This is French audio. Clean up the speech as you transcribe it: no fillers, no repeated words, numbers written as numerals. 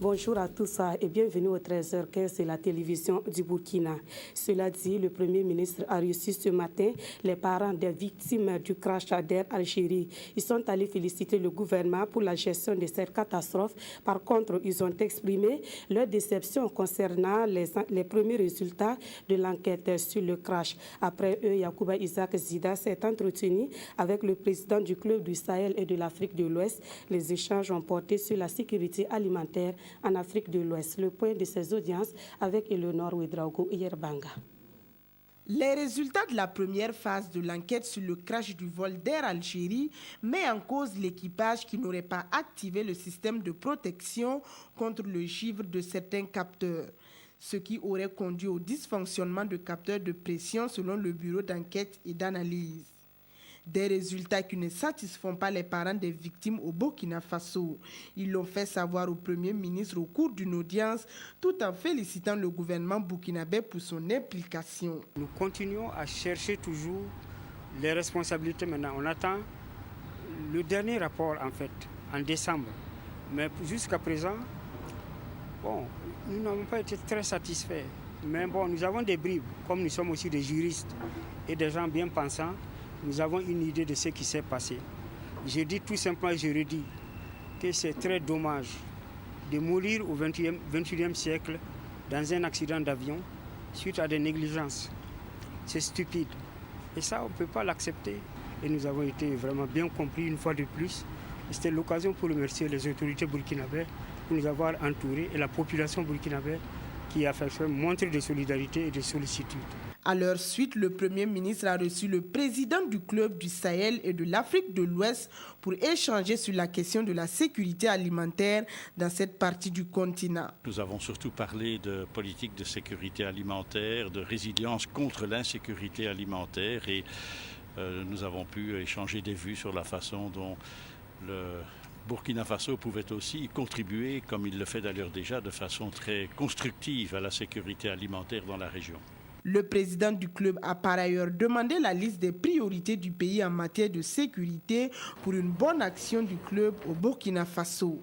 Bonjour à tous et bienvenue au 13h15 de la télévision du Burkina. Cela dit, le Premier ministre a reçu ce matin les parents des victimes du crash d'Air Algérie. Ils sont allés féliciter le gouvernement pour la gestion de cette catastrophe. Par contre, ils ont exprimé leur déception concernant les premiers résultats de l'enquête sur le crash. Après eux, Yacouba Isaac Zida s'est entretenu avec le président du Club du Sahel et de l'Afrique de l'Ouest. Les échanges ont porté sur la sécurité alimentaire en Afrique de l'Ouest. Le point de ces audiences avec Eleonore Ouedraogo Yerbanga. Les résultats de la première phase de l'enquête sur le crash du vol d'Air Algérie met en cause l'équipage qui n'aurait pas activé le système de protection contre le givre de certains capteurs, ce qui aurait conduit au dysfonctionnement de capteurs de pression selon le bureau d'enquête et d'analyse. Des résultats qui ne satisfont pas les parents des victimes au Burkina Faso. Ils l'ont fait savoir au Premier ministre au cours d'une audience, tout en félicitant le gouvernement burkinabé pour son implication. Nous continuons à chercher toujours les responsabilités maintenant. On attend le dernier rapport en décembre. Mais jusqu'à présent, nous n'avons pas été très satisfaits. Mais nous avons des bribes, comme nous sommes aussi des juristes et des gens bien pensants. Nous avons une idée de ce qui s'est passé. Je dis tout simplement, je redis, que c'est très dommage de mourir au XXIe siècle dans un accident d'avion suite à des négligences. C'est stupide. Et ça, on ne peut pas l'accepter. Et nous avons été vraiment bien compris une fois de plus. C'était l'occasion pour remercier les autorités burkinabées pour nous avoir entourés et la population burkinabé qui a fait montre de solidarité et de sollicitude. À leur suite, le Premier ministre a reçu le président du Club du Sahel et de l'Afrique de l'Ouest pour échanger sur la question de la sécurité alimentaire dans cette partie du continent. Nous avons surtout parlé de politique de sécurité alimentaire, de résilience contre l'insécurité alimentaire et nous avons pu échanger des vues sur la façon dont le Burkina Faso pouvait aussi contribuer, comme il le fait d'ailleurs déjà, de façon très constructive à la sécurité alimentaire dans la région. Le président du club a par ailleurs demandé la liste des priorités du pays en matière de sécurité pour une bonne action du club au Burkina Faso.